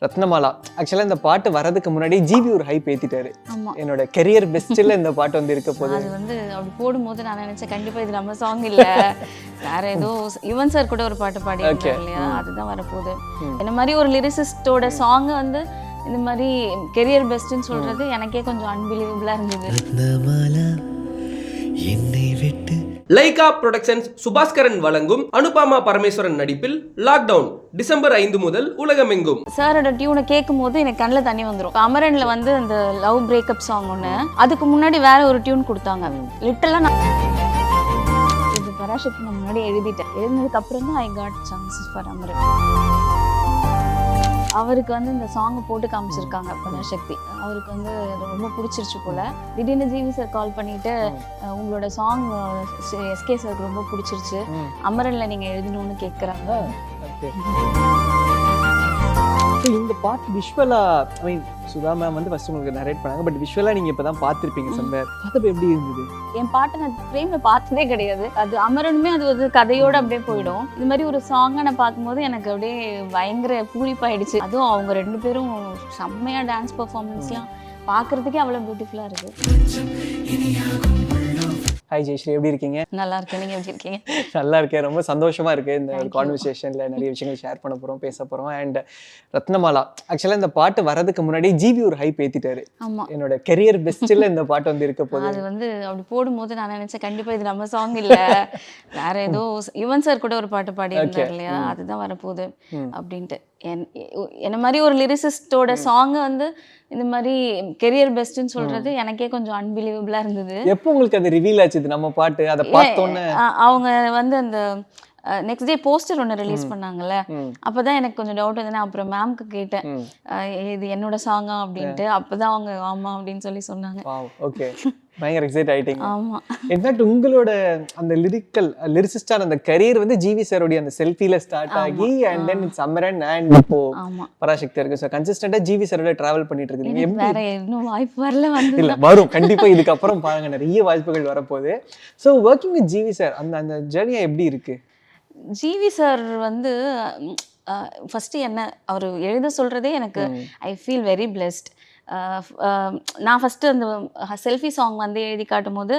ரத்னமாலா. ஆக்சுவலாக இந்த பாட்டு வரதுக்கு முன்னாடி ஜிவி ஒரு ஹைப் ஏற்றிட்டாரு. என்னோட கெரியர் பெஸ்ட்டில் இந்த பாட்டு வந்து இருக்க போகுது. அது வந்து அப்படி போடும்போது நான் நினச்சேன் கண்டிப்பாக இது நம்ம சாங் இல்லை, வேற ஏதோ யுவன் சார் கூட ஒரு பாட்டு பாடியிருக்காரு இல்லையா, அதுதான் வரப்போகுது. இந்த மாதிரி ஒரு லிரிசிஸ்டோட சாங்கை வந்து இந்த மாதிரி கெரியர் பெஸ்ட்டுன்னு சொல்கிறது எனக்கே கொஞ்சம் அன்பிலீவபிளாக இருந்தது. லைகா புரொடக்ஷன்ஸ் சுபாஸ்கரன் வழங்கும் அனுபமா பரமேஸ்வரன் நடிப்பில் லாக்டவுன் டிசம்பர் 5 முதல் உலகமெங்கும். சாரோட டியூனை கேட்கும் போது எனக்கு கண்ணில் தண்ணி வந்துடும். அமரன்ல வந்து அந்த லவ் பிரேக்கப் சாங் ஒன்று, அதுக்கு முன்னாடி வேற ஒரு டியூன் கொடுத்தாங்க. லிட்டரலாக நான் இது பராசக்தி நான் முன்னாடி எழுதினதுக்கு அப்புறம் தான் I got chances for Amaran. அவருக்கு வந்து இந்த சாங்கை போட்டு காமிச்சிருக்காங்க பராசக்தி. அவருக்கு வந்து ரொம்ப பிடிச்சிருச்சு போல. திடீர்னு ஜிவி சார் கால் பண்ணிட்டு உங்களோட சாங் எஸ்கே சாருக்கு ரொம்ப பிடிச்சிருச்சு, அமரன்ல நீங்க எழுதணும்னு கேட்குறாங்க. இந்த பாட்டு விஷுவலா ஐ மீன் சுதா மேம் வந்து ஃபர்ஸ்ட் உங்களுக்கு நரேட் பண்ணாங்க, பட் விஷுவலா நீங்க இப்பதான் பார்த்திருப்பீங்க சம்பர். பார்த்தப்ப எப்படி இருந்தது? என் பாட்டை நான் ஃப்ரேம்ல பார்த்ததே கிடையாது. அது அமரனுமே அது வந்து கதையோட அப்படியே போயிடும். இது மாதிரி ஒரு சாங்கை நான் பார்க்கும்போது எனக்கு அப்படியே பயங்கர பூரிப்பாயிடுச்சு. அதுவும் அவங்க 2 பேரும் செம்மையா டான்ஸ் பெர்ஃபார்மன்ஸ்லாம் பார்க்கறதுக்கே அவ்வளோ பியூட்டிஃபுல்லா இருக்கு. ஹாய் ஜெயஸ்ரீ, எப்படி இருக்கீங்க? நல்லா இருக்கேன், நீங்க எப்படி இருக்கீங்க? நல்லா இருக்கேன், ரொம்ப சந்தோஷமா இருக்கு. இந்த ஒரு கான்வர்சேஷன்ல நிறைய விஷயங்கள் ஷேர் பண்ண போறோம், பேச போறோம். அண்ட் ரத்னமாலா, ஆக்சுவலா இந்த பாட்டு வரதுக்கு முன்னாடி ஜிவி ஒரு ஹைப் ஏத்திட்டாரு. என்னோட கெரியர் பெஸ்ட்ல இந்த பாட்டு வந்து இருக்க போகுது. அது வந்து அப்படி போடும்போது நான் நினைச்சேன் கண்டிப்பா இது நம்ம சாங் இல்ல, வேற ஏதோ யுவன் சார் கூட ஒரு பாட்டு பாடியிருந்தாரு இல்லையா, அதுதான் வரப்போகுது அப்படின்ட்டு. என்ன மாதிரி ஒரு லிரிசிஸ்டோட சாங்கை வந்து இந்த மாதிரி கெரியர் பெஸ்ட்னு சொல்றது எனக்கே கொஞ்சம் அன்பிலீவபிளா இருந்தது. எப்போ உங்களுக்கு அது ரிவீல் ஆச்சு நம்ம பாட்டு? அதை பார்த்தோன்னே அவங்க வந்து அந்த நெக்ஸ்ட் டே போஸ்டர் ஒன்று ரிலீஸ் பண்ணாங்கல்ல, அப்போதான் எனக்கு கொஞ்சம் டவுட் வந்து நான் அப்புறம் மேம்க்கு கேட்டேன் இது என்னோட சாங்கா அப்படின்ட்டு. அப்போதான் அவங்க ஆமா அப்படின்னு சொல்லி சொன்னாங்க. ஓகே, பயங்கர எக்ஸைட் ஆயிட்டீங்க. ஆமா, இன்ஃபேக்ட் உங்களோட அந்த லிரிசிஸ்டான அந்த கரியர் வந்து ஜிவி சாரோட அந்த செல்ஃபில ஸ்டார்ட் ஆகி and then it's Amaran and இப்போ பராசக்தி இருக்கு. சோ கன்சிஸ்டன்ட்டா ஜிவி சாரோட டிராவல் பண்ணிட்டு இருக்கீங்க. வேற இன்னும் வாய்ப்பு வரல, வந்து இல்ல வரும் கண்டிப்பா. இதுக்கு அப்புறம் பாருங்க நிறைய வாய்ப்புகள் வரப்போகுது. So working with GV sir அந்த ஜர்னி எப்படி இருக்கு? ஜிவி சார் வந்து ஃபஸ்ட்டு என்ன அவர் எழுத சொல்கிறதே எனக்கு ஐ ஃபீல் வெரி பிளெஸ்ட். நான் ஃபஸ்ட்டு அந்த செல்ஃபி சாங் வந்து எழுதி காட்டும் போது,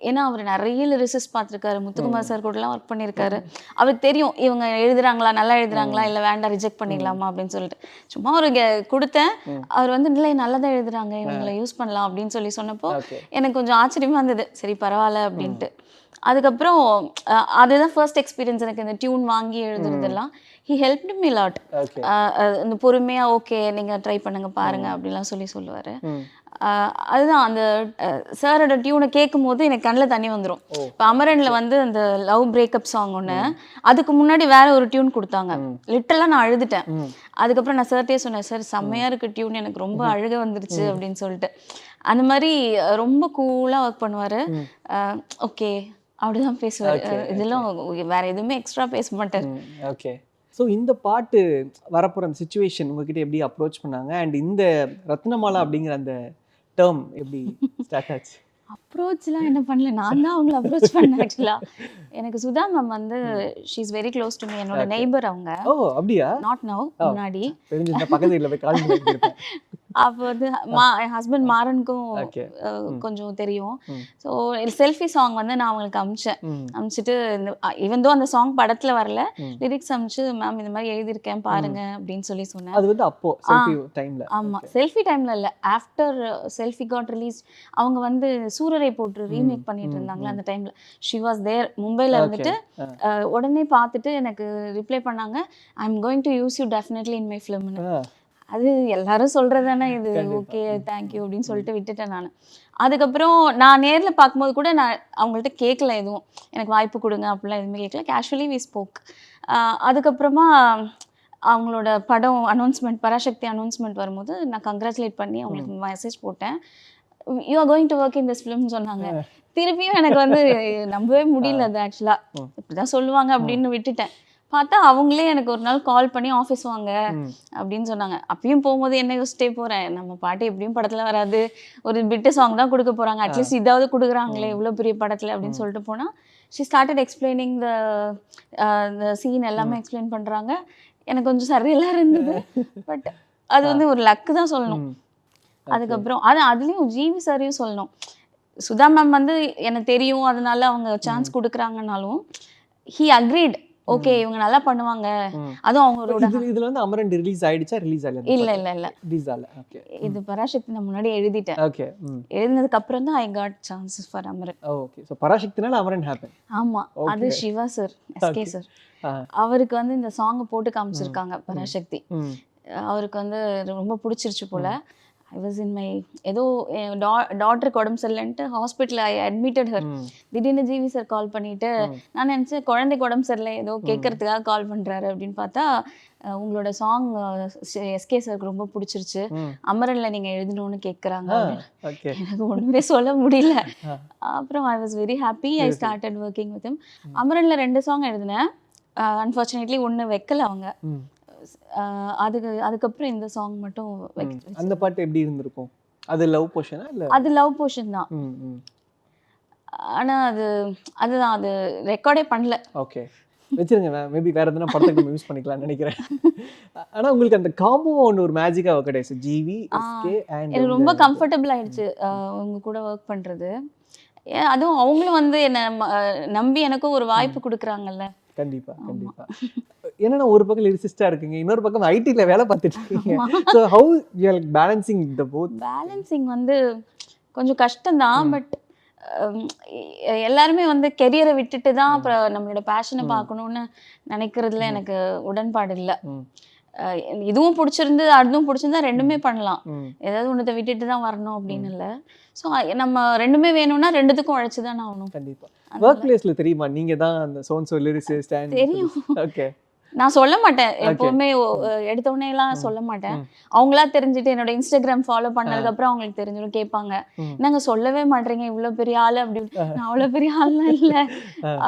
ஏன்னா அவர் நிறைய லிரிசிஸ்ட் பார்த்துருக்காரு, முத்துக்குமார் சார் கூடலாம் ஒர்க் பண்ணியிருக்காரு. அவருக்கு தெரியும் இவங்க எழுதுறாங்களா, நல்லா எழுதுறாங்களா, இல்லை வேண்டாம் ரிஜெக்ட் பண்ணிடலாமா அப்படின்னு சொல்லிட்டு. சும்மா ஒரு கொடுத்தேன். அவர் வந்து இல்லை நல்லா தான் எழுதுறாங்க, இவங்களை யூஸ் பண்ணலாம் அப்படின்னு சொல்லி சொன்னப்போ எனக்கு கொஞ்சம் ஆச்சரியமாக இருந்தது. சரி பரவாயில்ல அப்படின்ட்டு. அதுக்கப்புறம் அதுதான் ஃபர்ஸ்ட் எக்ஸ்பீரியன்ஸ் எனக்கு இந்த டியூன் வாங்கி எழுதுறதெல்லாம். He helped me lot. இந்த பொறுமையாக ஓகே நீங்கள் ட்ரை பண்ணுங்க பாருங்க அப்படிலாம் சொல்லுவார். அதுதான் அந்த சாரோட டியூனை கேட்கும் போது எனக்கு கண்ணில் தண்ணி வந்துடும். இப்போ அமரனில் வந்து அந்த லவ் பிரேக்கப் சாங் ஒன்று, அதுக்கு முன்னாடி வேற ஒரு டியூன் கொடுத்தாங்க. லிட்டரலாக நான் அழுதுட்டேன். அதுக்கப்புறம் நான் சார்ட்டே சொன்னேன், சார் செம்மையாக இருக்கு டியூன், எனக்கு ரொம்ப அழுக வந்துருச்சு அப்படின்னு சொல்லிட்டு. அந்த மாதிரி ரொம்ப கூலாக ஒர்க் பண்ணுவார். ஓகே அப்படிதான் பேசுவார். இதெல்லாம் வேற எதுவுமே எக்ஸ்ட்ரா பேச மாட்டார். ஓகே. ஸோ இந்த பாட்டு வரப்போகிற அந்த சுச்சுவேஷன் உங்ககிட்ட எப்படி அப்ரோச் பண்ணாங்க? அண்ட் இந்த ரத்னமாலா அப்படிங்கிற அந்த டேர்ம் எப்படி ஸ்டார்ட் ஆச்சு? அப்ரோச்லாம் என்ன பண்ணல, நான் தான் அவங்களை அப்ரோச் பண்ணேன். ஆக்சுவலாக எனக்கு சுதா மேம் வந்து she is very close to me, என்னோட நெய்பர் அவங்க. ஓ அப்படியா? நாட் நவ், முன்னாடி பக்கத்து வீட்டில் போய் கால் பண்ணிருப்பேன். அப்போ வந்து என் ஹஸ்பண்ட் மாறனுக்கும் கொஞ்சம் தெரியும். ஸோ செல்ஃபி சாங் வந்து நான் அவங்களுக்கு அமிச்சிட்டு ஈவன் தோ அந்த சாங் படத்தில் வரல, லிரிக்ஸ் அமிச்சு மேம் இந்த மாதிரி எழுதியிருக்கேன் பாருங்க அப்படின்னு சொல்லி சொன்னேன். அது வந்து அப்போ செல்ஃபி டைம்ல. ஆமாம், செல்ஃபி டைம்ல இல்லை, ஆஃப்டர் செல்ஃபி காட் ரிலீஸ். அவங்க வந்து சூரரை போட்டு ரீமேக் பண்ணிட்டு இருந்தாங்களா அந்த டைம்ல. ஷி வாஸ் தேர், மும்பையில் இருந்துட்டு உடனே பார்த்துட்டு எனக்கு ரிப்ளை பண்ணாங்க, I am going to use you definitely in my ஃபிலிம்னு. அது எல்லாரும் சொல்கிறதானே இது, ஓகே தேங்க்யூ அப்படின்னு சொல்லிட்டு விட்டுட்டேன் நான். அதுக்கப்புறம் நான் நேரில் பார்க்கும்போது கூட நான் அவங்கள்ட்ட கேட்கல எதுவும், எனக்கு வாய்ப்பு கொடுங்க அப்படிலாம் எதுவுமே கேட்கல. Casually we spoke. அதுக்கப்புறமா அவங்களோட படம் அனௌன்ஸ்மெண்ட், பராசக்தி அனௌன்ஸ்மெண்ட் வரும்போது நான் கங்க்ராச்சுலேட் பண்ணி அவங்களுக்கு மெசேஜ் போட்டேன், you are going to work in this ஃபிலிம்னு சொன்னாங்க. திருப்பியும் எனக்கு வந்து நம்பவே முடியல. அது ஆக்சுவலாக இப்படி தான் சொல்லுவாங்க அப்படின்னு விட்டுட்டேன். பார்த்தா அவங்களே எனக்கு ஒரு நாள் கால் பண்ணி ஆஃபீஸ் வாங்க அப்படின்னு சொன்னாங்க. அப்பயும் போகும்போது என்ன யோசிச்சிட்டே போகிறேன், நம்ம பாட்டு எப்படியும் படத்தில் வராது, ஒரு பிட்டு சாங் தான் கொடுக்க போகிறாங்க, அட்லீஸ்ட் இதாவது கொடுக்குறாங்களே இவ்வளோ பெரிய படத்தில் அப்படின்னு சொல்லிட்டு போனால் she started explaining the scene எல்லாமே எக்ஸ்பிளைன் பண்ணுறாங்க. எனக்கு கொஞ்சம் சரியில்லாக இருந்தது. பட் அது வந்து ஒரு லக்கு தான் சொல்லணும். அதுக்கப்புறம் அதுலயும் ஜிவி சாரையும் சொல்லணும். சுதா மேம் வந்து எனக்கு தெரியும், அதனால அவங்க சான்ஸ் கொடுக்குறாங்கனாலும் ஹி அக்ரீட். ஓகே இவங்க நல்லா பண்ணுவாங்க. அதுவும் அவங்களோட இதுல வந்து அமரன் ரிலீஸ் ஆயிடுச்சா? ரிலீஸ் ஆகல? இல்ல ரிலீஸ் ஆகல. ஓகே. இது பராசக்தி நான் முன்னாடி எழுதிட்டேன். ஓகே. எழுதினதுக்கு அப்புறம் தான் I got chances for Amaran. Okay. So பராசக்தினால அமரன் ஹேப்பன். ஆமா. அது சிவா சார், எஸ்கே சார், அவருக்கு வந்து இந்த சாங் போட்டு காமிச்சிருக்காங்க பராசக்தி. அவருக்கு வந்து ரொம்ப பிடிச்சிருச்சு போல. ஐ வாஸ் இன் மை ஏதோ டாட்டருக்கு உடம்பு சரியில்லைன்ட்டு ஹாஸ்பிட்டல் ஐ அட்மிட்டட் ஹர். திடீர்னு ஜிவி சார் கால் பண்ணிட்டு நான் நினச்சேன் குழந்தைக்கு உடம்பு சரியில்லை ஏதோ கேட்கறதுக்காக கால் பண்ணுறாரு அப்படின்னு பார்த்தா உங்களோட சாங் எஸ்கே சாருக்கு ரொம்ப பிடிச்சிருச்சு, அமரன்ல நீங்க எழுதணும்னு கேட்குறாங்க. எனக்கு ஒன்றுமே சொல்ல முடியல. அப்புறம் I was very happy. I started working with him. அமரன்ல 2 சாங் எழுதினேன். அன்ஃபார்ச்சுனேட்லி ஒன்று வைக்கல அவங்க. அதுக்கப்புறம் இந்த சாங் மட்டும். அந்த பாட்டு எப்படி இருந்திருக்கும்? அது லவ் போர்ஷனா இல்ல? அது லவ் போர்ஷன் தான். ஆனா அதுதான் அது ரெக்கார்டே பண்ணல. ஓகே, வச்சிருங்க. மேபி வேற எதனா படத்துக்கு யூஸ் பண்ணிக்கலாம்னு நினைக்கிறேன். ஆனா உங்களுக்கு அந்த காம்போ ஒன்று ஒரு மேஜிக்கா ஒர்க் ஆயிடுச்சு. ஜிவி, எஸ்கே அண்ட் எனக்கு ரொம்ப கம்ஃபர்டபிள் ஆயிடுச்சு உங்க கூட ஒர்க் பண்றது. அதுவும் அவங்களும் வந்து என்ன நம்பி எனக்கும் ஒரு வாய்ப்பு கொடுக்குறாங்கல்ல. கண்டிப்பா கண்டிப்பா. என்னன்னா ஒரு பக்கம் லிரிசிஸ்டா இருக்கீங்க, இன்னொரு பக்கம் ஐடில வேலை பார்த்துட்டு இருக்கீங்க. So how you are balancing the both? Balancing வந்து கொஞ்சம் கஷ்டம் தான். பட் எல்லாருமே வந்து கெரியரை விட்டுட்டு தான் அப்புறம் நம்மளோட பேஷனை பார்க்கணும்னு நினைக்கிறதுல எனக்கு உடன்பாடு இல்லை. இதுவும் பிடிச்சிருந்து அதுவும் பிடிச்சிருந்தா ரெண்டுமே பண்ணலாம். ஏதாவது ஒன்றத்தை விட்டுட்டு தான் வரணும் அப்படின்னு இல்லை. ஸோ நம்ம ரெண்டுமே வேணும்னா ரெண்டுத்துக்கும் உழைச்சி தான் ஆகணும். கண்டிப்பா. ஒர்க் பிளேஸ்ல தெரியுமா நீங்க தான் அந்த சோன்சோ லிரிசிஸ்ட்? தெரியும். ஓகே. நான் சொல்ல மாட்டேன் எப்பவுமே, எடுத்தோடனே எல்லாம் சொல்ல மாட்டேன். அவங்களா தெரிஞ்சுட்டு என்னோட இன்ஸ்டாகிராம் ஃபாலோ பண்ணதுக்கு அப்புறம் அவங்களுக்கு தெரிஞ்சிடும். கேட்பாங்க, நாங்க சொல்லவே மாட்டீங்க இவ்வளவு பெரிய ஆளு அப்படின்னு. நான் அவ்வளவு பெரிய ஆள்லாம் இல்ல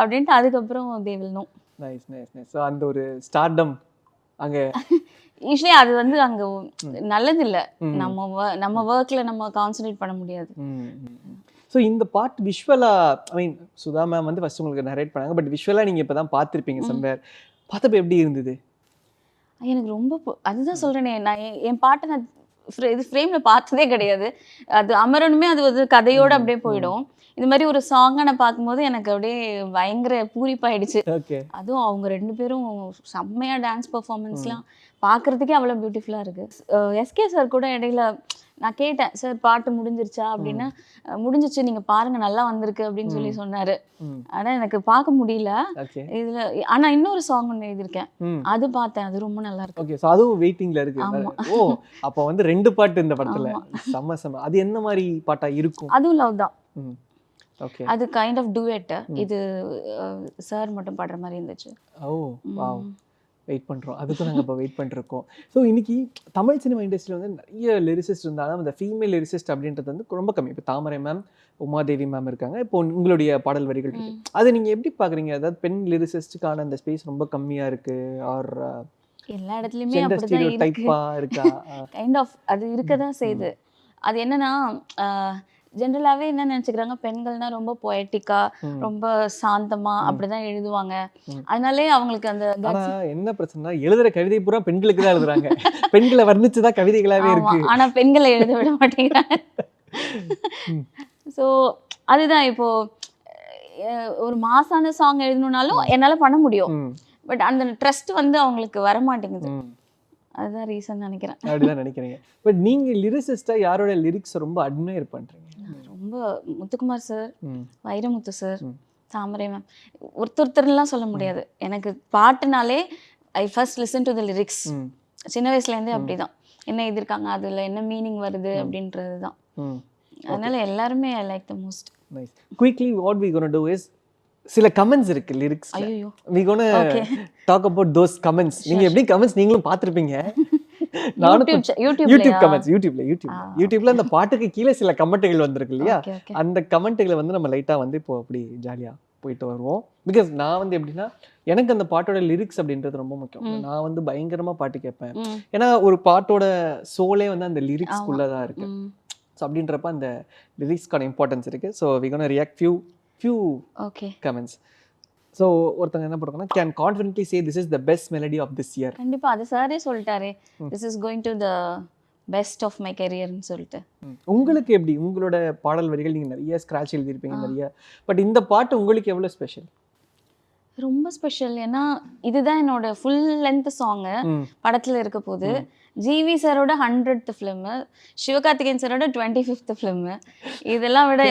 அப்படின்ட்டு அதுக்கப்புறம் they will know. Nice nice nice. So அந்த ஒரு ஸ்டார்டம் அங்க யூஸ்வலி அது வந்து அங்க நல்லது இல்ல. நம்ம ஒர்க்ல நம்ம கான்சென்ட்ரேட் பண்ண முடியாது. ஸோ இந்த பாட் விஷுவலா, ஐ மீன் சுதா மேம் வந்து ஃபர்ஸ்ட் உங்களுக்கு நரேட் பண்ணாங்க, பட் விஷுவலா நீங்க இப்பதான் பார்த்திருப்பீங்க சம்வேர். பார்த்தப்ப எப்படி இருந்தது? எனக்கு ரொம்ப அதுதான் சொல்றேனே, நான் என் பாட்டை நான் இது ஃப்ரேம்ல பார்த்ததே கிடையாது. அது அமரனுமே அது ஒரு கதையோட அப்படியே போயிடும். இது மாதிரி ஒரு சாங்கை நான் பார்க்கும்போது எனக்கு அப்படியே பயங்கர பூரிப்பாயிடுச்சு. அதுவும் அவங்க 2 பேரும் செம்மையா டான்ஸ் பெர்ஃபார்மன்ஸ்லாம் பார்க்கறதுக்கே அவ்வளோ பியூட்டிஃபுல்லாக இருக்கு. எஸ்கே சார் கூட இடையில நான் கேட்டேன், சார் பாட்டு முடிஞ்சிருச்சா அப்படின்னா, முடிஞ்சிச்சு நீங்க பாருங்க நல்லா வந்திருக்கு அப்படின்னு சொல்லி சொன்னாரு. ஆனா எனக்கு பார்க்க முடியல இதுல. ஆனா இன்னொரு சாங் ஒன்று எழுதியிருக்கேன், அது பார்த்தேன், அது ரொம்ப நல்லா இருக்கு. ஓகே, சோ அதுவும் வெயிட்டிங்ல இருக்கு. ஓ, அப்ப வந்து 2 பாட்டு இந்த படத்துல. செம்ம செம்ம. அது என்ன மாதிரி பாட்டா இருக்கும்? அதுவும் லவ் தான். ஓகே. அது கைண்ட் ஆஃப் டுயட். இது சார் மட்டும் பாடுற மாதிரி இருந்துச்சு. ஓ வாவ், வெயிட் பண்ணுறோம். அதுக்கும் நாங்கள் இப்போ வெயிட் பண்ணிருக்கோம். ஸோ இன்னைக்கு தமிழ் சினிமா இண்டஸ்ட்ரியில் வந்து நிறைய லிரிசிஸ்ட் இருந்தாலும் அந்த ஃபீமேல் லிரிசிஸ்ட் அப்படின்றது வந்து ரொம்ப கம்மி. இப்போ தாமரை மேம், உமாதேவி மேம் இருக்காங்க, இப்போ உங்களுடைய பாடல் வரிகள் இருக்கு. அது நீங்கள் எப்படி பார்க்குறீங்க? அதாவது பெண் லிரிசிஸ்டுக்கான அந்த ஸ்பேஸ் ரொம்ப கம்மியாக இருக்கு, ஆர் எல்லா இடத்துலையுமே அப்படிதான் டைப்பா இருக்கா? கைண்ட் ஆஃப் அது இருக்க தான் செய்யுது. அது என்னன்னா ஜென்ரலாகவே என்ன நினச்சிக்கிறாங்க, பெண்கள்னா ரொம்ப பொயட்டிக்கா, ரொம்ப சாந்தமா அப்படிதான் எழுதுவாங்க. அதனாலே அவங்களுக்கு அந்த என்ன பிரச்சனை, எழுதுற கவிதை பூரா பெண்களுக்கு தான் எழுதுறாங்க. பெண்களை வர்ணிச்சுதான் கவிதைகளாவே இருக்கு. ஆனா பெண்களை எழுத விட மாட்டேங்கிறாங்க. ஸோ அதுதான் இப்போ ஒரு மாசான சாங் எழுதணும்னாலும் என்னால பண்ண முடியும். பட் அந்த ட்ரஸ்ட் வந்து அவங்களுக்கு வர மாட்டேங்குது. அதுதான் ரீசன் நினைக்கிறேன். அப்படிதான் நினைக்கிறீங்க. பட் நீங்க லிரிசிஸ்டா யாரோட லிரிக்ஸ் ரொம்ப அட்மையர் பண்றீங்க? ரொம்ப Muthukumar sir, Vairamuthu sir, Thamarai ma'am, ஒருத்தர்லாம் சொல்ல முடியாது. எனக்கு பாட்டுனாலே I first listen to the lyrics. சின்ன வயசுலேருந்தே அப்படிதான். என்ன எழுதியிருக்காங்க, அதில் என்ன மீனிங் வருது அப்படின்றது தான். அதனால எல்லாருமே I like the most. Nice. Quickly what we gonna do is சில கமெண்ட்ஸ் இருக்கு லிரிக்ஸ். ஐயோ, we gonna talk about those comments. நீங்க எப்படி கமெண்ட்ஸ் நீங்களும் பார்த்திருப்பீங்க. யூடியூப் கமெண்ட்ஸ், யூடியூப்ல அந்த பாட்டுக்கு கீழே சில கமெண்ட்கள் வந்திருக்கு இல்லையா? அந்த கமெண்ட்களை வந்து நம்ம லைட்டா வந்து இப்போ அப்படி ஜாலியா போயிட்டு வருவோம். பிகாஸ் நான் வந்து எப்படின்னா, எனக்கு அந்த பாட்டோட லிரிக்ஸ் அப்படின்றது ரொம்ப முக்கியம். நான் வந்து பயங்கரமா பாட்டு கேட்பேன். ஏன்னா ஒரு பாட்டோட சோலே வந்து அந்த லிரிக்ஸ்குள்ளதான் இருக்கு. ஸோ அப்படின்றப்ப அந்த லிரிக்ஸ்க்கான இம்பார்ட்டன்ஸ் இருக்கு. So we gonna react few comments. So ஒருத்தங்க என்ன பண்ணுறாங்கன்னா can confidently say this is the best melody of this year. கண்டிப்பா அது சாரே சொல்லிட்டாரே, this is going to the best of my கெரியர்னு சொல்லிட்டு. உங்களுக்கு எப்படி உங்களோட பாடல் வரிகள் நீங்கள் நிறைய ஸ்க்ராட்ச் எழுதியிருப்பீங்க நிறைய, பட் இந்த பாட்டு உங்களுக்கு எவ்வளோ ஸ்பெஷல்? ரொம்ப ஸ்பெஷல். ஏன்னா இதுதான் என்னோட ஃபுல் லென்த் சாங்கு படத்தில் இருக்க போது. ஜிவி சாரோட 100th ஃபிலிமு, சிவகார்த்திகேயன் சாரோட 25th ஃபிலிமு, இதெல்லாம் விட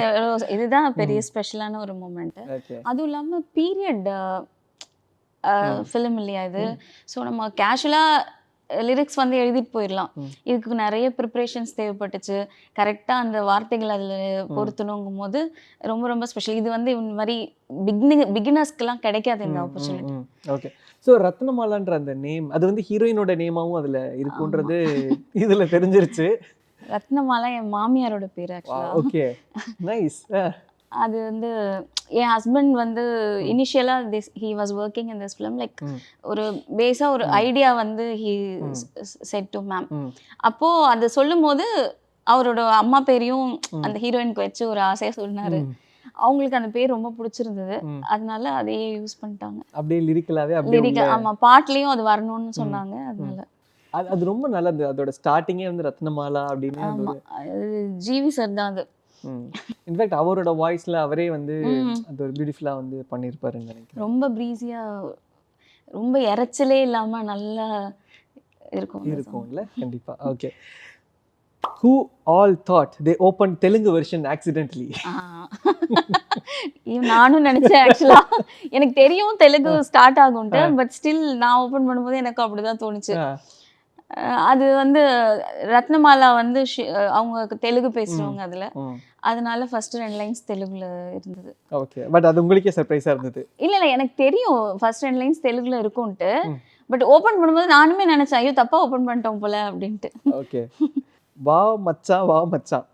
இதுதான் பெரிய ஸ்பெஷலான ஒரு மூமெண்ட்டு. அதுவும் இல்லாமல் பீரியட் ஃபிலிம் இல்லையா இது. ஸோ நம்ம கேஷுவலாக லிரிக்ஸ் வந்து எழுதிட்டு போயிடலாம். இதுக்கு நிறைய ப்ரிப்ரேஷன்ஸ் தேவைப்பட்டுச்சு. கரெக்டாக அந்த வார்த்தைகள் அதில் பொருத்தணுங்கும் போது ரொம்ப ரொம்ப ஸ்பெஷல். இது வந்து இந்த மாதிரி பிகினர்ஸ்க்கெல்லாம் கிடைக்காது இந்த ஆப்பர்ச்சுனிட்டி. ஓகே. ஸோ ரத்னமாலான்ற அந்த நேம் அது வந்து ஹீரோயினோட நேமாவும் அதில் இருக்குன்றது இதில் தெரிஞ்சிருச்சு. ரத்னமாலா என் மாமியாரோட பேர் ஆக்சுவலாக. Okay, nice. அது வந்து என் ஹஸ்பண்ட் வந்து இனிஷியலாக he was working in this film. Like ஒரு பேஸாக ஒரு ஐடியா வந்து ஹி செட் டு மேம். அப்போது அது சொல்லும் போது அவரோட அம்மா பேரையும் அந்த ஹீரோயினுக்கு வச்சு ஒரு ஆசையாக சொன்னார். அவங்களுக்கு அந்த பேர் ரொம்ப பிடிச்சிருந்தது, அதனால அதையே யூஸ் பண்ணிட்டாங்க. அப்படியே லிரிக்கலாகவே ஆமாம், பாட்லேயும் அது வரணும்னு சொன்னாங்க. அதனால அது ரொம்ப நல்லது. அதோட ஸ்டார்டிங்கே வந்து ரத்னமாலா அப்படின்னு. ஆமாம், ஜிவி சார் தான் அது. இன்ஃபேக்ட் அவரோட வாய்ஸ்ல அவரே வந்து அது ஒரு பியூட்டிஃபுல்லா வந்து பண்ணியிருப்பாருன்னு நினைக்கிறேன். ரொம்ப ப்ரீஸியா, ரொம்ப இறைச்சலே இல்லாம நல்லா இருக்கும்ல. கண்டிப்பா. Okay. Who all thought they opened Telugu version accidentally? நானும் நினைச்சேன் ஆக்சுவலா. எனக்கு தெரியும் தெலுங்கு ஸ்டார்ட் ஆகும்ட்டு, பட் ஸ்டில் நான் ஓபன் பண்ணும்போது எனக்கு அப்படிதான் தோணுச்சு. அது வந்து ரத்னமாலா வந்து அவங்க தெலுங்கு பேசுறவங்க அதுல, அதனால ஃபர்ஸ்ட் 2 லைன்ஸ் தெலுங்குல இருந்தது. ஓகே, பட் அது உங்களுக்கே சர்ப்ரைஸா இருந்தது? இல்ல எனக்கு தெரியும் ஃபர்ஸ்ட் 2 லைன்ஸ் தெலுங்குல இருக்கும்ட்டு, பட் ஓபன் பண்ணும்போது நானுமே நினைச்சேன் ஐயோ தப்பா ஓபன் பண்ணிட்டோம் போல அப்படின்ட்டு. ஓகே. வா மச்சான் வா மச்சான்,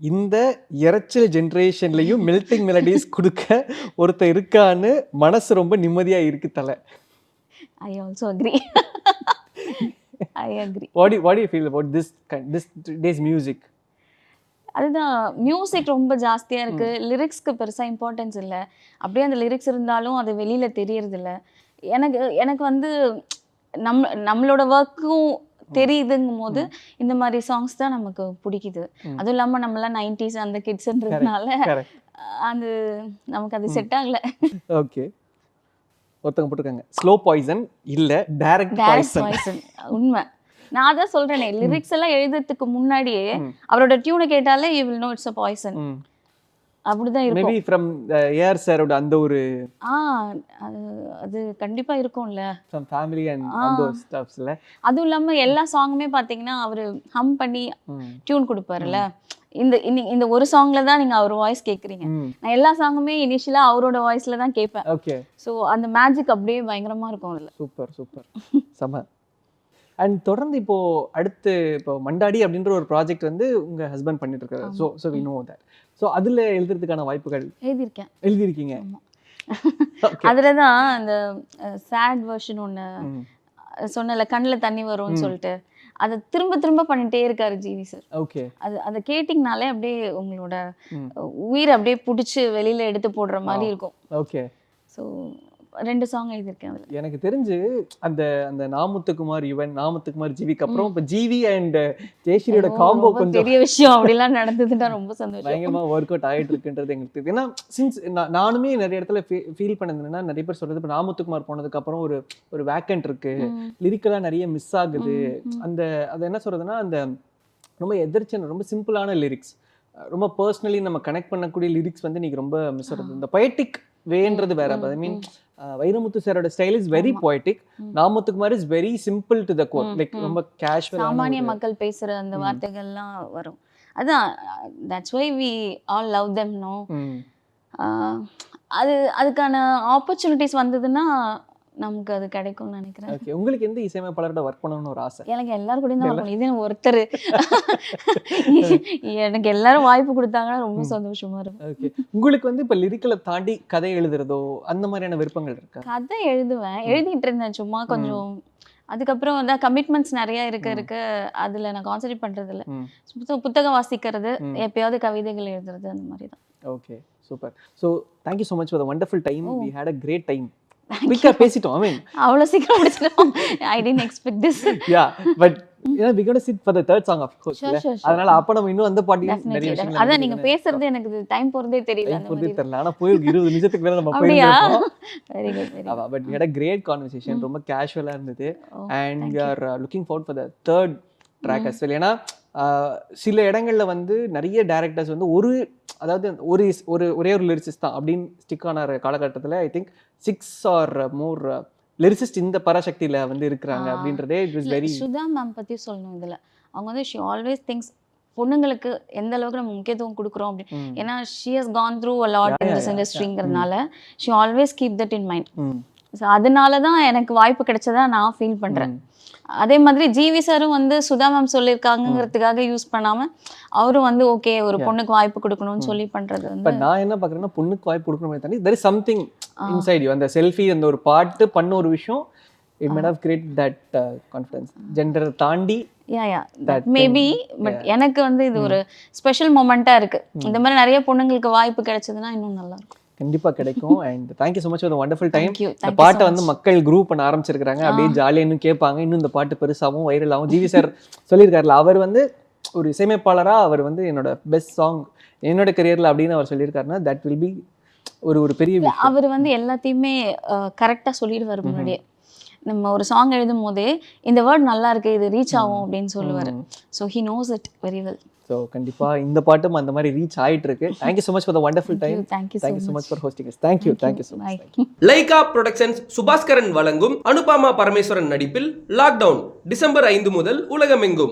இந்த இறைச்சல் ஜென்ரேஷன்லயும் மெல்டிங் மெலடிஸ் கொடுக்க ஒருத்தர் இருக்கான்னு மனசு ரொம்ப நிம்மதியா இருக்கு தல. I also agree. I agree. What do you feel about this today's music? அதுதான், மியூசிக் ரொம்ப ஜாஸ்தியாக இருக்குது, லிரிக்ஸ்க்கு பெருசாக இம்பார்ட்டன்ஸ் இல்லை. அப்படியே அந்த லிரிக்ஸ் இருந்தாலும் அது வெளியில் தெரியறதில்ல. எனக்கு வந்து நம்மளோட ஒர்க்கும் தெரியுதுங்கும் போது இந்த மாதிரி சாங்ஸ் தான் நமக்கு பிடிக்குது. அதுவும் இல்லாமல் நம்மளாம் 90s அந்த கிட்ஸ்ன்றதுனால அது நமக்கு அது செட் ஆகலை. ஓகே. ஒருத்தங்க போட்டிருக்காங்க ஸ்லோ பாய்சன் இல்ல டைரக்ட் பாய்சன். உண்மை, நான் அதான் சொல்றேனே, லிரிக்ஸ் எல்லாம் எழுதுறதுக்கு முன்னாடியே அவரோட டியூனை கேட்டாலே you will know it's a poison. அப்படிதான் இருக்கும். மேபி ஃப்ரம் ஏஆர் சாரோட அந்த ஒரு அது கண்டிப்பா இருக்கும்ல, some family and all those stuffsல. அதுவும் இல்லாம எல்லா சாங்குமே பாத்தீங்கன்னா அவரு ஹம் பண்ணி டியூன் கொடுப்பாருல்ல. இந்த ஒரு சாங்ல தான் நீங்க அவர் வாய்ஸ் கேக்குறீங்க. நான் எல்லா சாங்குமே இனிஷியலா அவரோட வாய்ஸ்ல தான் கேட்பேன். ஓகே. சோ அந்த மேஜிக் அப்படியே பயங்கரமா இருக்கும் அதுல. சூப்பர் சூப்பர் செம. அண்ட் தொடர்ந்து இப்போ அடுத்து இப்போ மண்டாடி அப்படின்ற ஒரு ப்ராஜெக்ட் வந்து உங்க ஹஸ்பண்ட் பண்ணிட்டு இருக்காரு. So we know that. So அதுல எழுதுறதுக்கான வாய்ப்புகள் எழுதியிருக்கீங்க. அதுல தான் அந்த சேட் வெர்ஷன் ஒன்று சொன்னல, கண்ணில் தண்ணி வரும்னு சொல்லிட்டு அதை திரும்ப திரும்ப பண்ணிட்டே இருக்காரு ஜிவி சார். ஓகே. அதை கேட்டிங்கனாலே அப்படியே உங்களோட உயிரை அப்படியே பிடிச்சி வெளியில எடுத்து போடுற மாதிரி இருக்கும். ஓகே. ஸோ 2 சாங் எழுதியிருக்கேன் அதில். எனக்கு தெரிஞ்சு அந்த அந்த நாமுத்துக்குமார் நாமுத்துக்குமார் ஜிவிக்கு அப்புறம் இப்போ ஜிவி அண்ட் ஜெயஸ்ரீயோட காம்போ கொஞ்சம் பெரிய விஷயம். அப்படிலாம் நடந்ததுன்னா ரொம்ப சந்தோஷம். பயங்கரமா ஒர்க் அவுட் ஆகிட்டு இருக்குன்றது எங்களுக்கு தெரியுது. ஏன்னா சின்ஸ் நானுமே நிறைய இடத்துல ஃபீல் பண்ணதுன்னா, நிறைய பேர் சொல்றது இப்போ நாமுத்துக்குமார் போனதுக்கு அப்புறம் ஒரு வேக்கண்ட் இருக்கு, லிரிக்கெல்லாம் நிறைய மிஸ் ஆகுது. அது என்ன சொல்றதுன்னா, அந்த ரொம்ப எதிர்த்து ரொம்ப சிம்பிளான லிரிக்ஸ், ரொம்ப பர்சனலி நம்ம கனெக்ட் பண்ணக்கூடிய லிரிக்ஸ் வந்து நீங்க ரொம்ப மிஸ் ஆகுது. இந்த பொயட்டிக் வேன்றது வேற. ஐ மீன் வைரமுத்து சாரோட style is very poetic, Namuthukumar is very simple to the core, like ரொம்ப கேஷுவல், சாமானிய மக்கள் பேசுற அந்த வார்த்தைகள்லாம் வரும். அதான் that's why we all love them. No அதுக்கான ஆப்பர்ச்சுனிட்டிஸ் வந்ததுன்னா நமக்கு அது கிடைக்கும்னு நினைக்கிறேன். ஓகே. உங்களுக்கு எந்த இசையமைப்பாளரோட ஒர்க் பண்ணணும்னு ஒரு ஆசை? எனக்கு எல்லாரும் கூட தான் பண்ணணும். இது ஒருத்தர் எனக்கு எல்லாரும் வாய்ப்பு கொடுத்தாங்கன்னா ரொம்ப சந்தோஷமா இருக்கும். ஓகே. உங்களுக்கு வந்து இப்போ லிரிக்கலை தாண்டி கதை எழுதுறதோ அந்த மாதிரியான விருப்பங்கள் இருக்கா? கதை எழுதிட்டு இருந்தேன் சும்மா கொஞ்சம். அதுக்கப்புறம் வந்து கமிட்மெண்ட்ஸ் நிறைய இருக்க அதில் நான் கான்சென்ட்ரேட் பண்ணுறது இல்லை. புத்தகம் வாசிக்கிறது, எப்பயாவது கவிதைகள் எழுதுறது, அந்த மாதிரி தான். Okay super. So thank you so much for the wonderful time. We had a great time. குயிக்காக பேசிட்டோம். ஐ மீன் அவ்வளோ சீக்கிரம் முடிச்சிட்டோம். I didn't expect this. Yeah but ஏன்னா we going to sit for the third song of course. Sure. அதனால அப்ப நம்ம இன்னும் அந்த பாட்டியும் நிறைய விஷயங்கள் அதான் நீங்க பேசுறது எனக்கு டைம் போறதே தெரியல. அந்த புரியுது தெரியல. ஆனா போய் 20 நிமிஷத்துக்கு மேல நம்ம அப்படியா? போயிருந்தோம். Very good very good. But we had a great conversation. ரொம்ப கேஷுவலா இருந்தது. And we are looking forward for the third track as well. ஏன்னா சில இடங்கள்ல வந்து நிறைய டைரக்டர்ஸ் வந்து அதாவது ஒரே ஒரு லிரிசிஸ்ட் தான் அப்படின்னு ஸ்டிக் ஆன காலகட்டத்தில் I think 6 or more lyricist இந்த பராசக்தியில வந்து இருக்கிறாங்க அப்படின்றதே it was very. Sudha ma'am பத்தி சொல்லணும் இதுல. அவங்க வந்து ஷி ஆல்வேஸ் திங்ஸ் பொண்ணுங்களுக்கு எந்த அளவுக்கு நம்ம முக்கியத்துவம் கொடுக்குறோம் அப்படின்னு. ஏன்னா she has gone through a lot in this இண்டஸ்ட்ரிங்கிறதுனால she always keep that in mind. So அதனால தான் எனக்கு வாய்ப்பு கிடைச்சதா நான் ஃபீல் பண்றேன். அதே மாதிரி ஜிவி சாரும் வந்து சுதா மேம் சொல்லியிருக்காங்கிறதுக்காக யூஸ் பண்ணாம அவரும் வந்து ஓகே ஒரு பொண்ணுக்கு வாய்ப்பு கொடுக்கணும்னு சொல்லி பண்றது வந்து. பட் நான் என்ன பார்க்குறேன்னா பொண்ணுக்கு வாய்ப்பு கொடுக்கணுமே தாண்டி there is something inside you. அந்த செல்ஃபி அந்த ஒரு பாட்டு பண்ண ஒரு விஷயம் it might have created that confidence. Gender தாண்டி மேபி பட் எனக்கு வந்து இது ஒரு ஸ்பெஷல் மொமெண்டா இருக்கு. இந்த மாதிரி நிறைய பொண்ணுங்களுக்கு வாய்ப்பு கிடைச்சதுன்னா இன்னும் நல்லா இருக்கும். கண்டிப்பா கிடைக்கும். And thank you so much for the wonderful time. இந்த பாட்டை வந்து மக்கள் குரூப் பண்ண ஆரம்பிச்சிருக்காங்க. அப்படியே ஜாலியாக இன்னும் கேட்பாங்க. இன்னும் இந்த பாட்டு பெருசாகவும் வைரலாகவும். ஜிவி சார் சொல்லியிருக்காருல அவர் வந்து ஒரு இசையமைப்பாளராக அவர் வந்து என்னோட பெஸ்ட் சாங் என்னோட கரியரில் அப்படின்னு அவர் சொல்லியிருக்காருன்னா தட் வில் பி ஒரு பெரிய விஷயம். அவர் வந்து எல்லாத்தையுமே கரெக்டாக சொல்லிடுவார் முன்னாடியே. நம்ம ஒரு சாங் எழுதும் போதே இந்த வேர்ட் நல்லா இருக்கு இது ரீச் ஆகும் அப்படின்னு சொல்லுவார். So he knows it very well. So கண்டிப்பாக இந்த பாட்டும் அந்த மாதிரி ரீச் ஆகிட்டு இருக்கு. Thank you so much for the wonderful time. Thank you so much for hosting. Thank you so much. Lyca productions Subaskaran வழங்கும் அனுபாமா பரமேஸ்வரன் நடிப்பில் லாக்டவுன் டிசம்பர் 5 முதல் உலகமெங்கும்.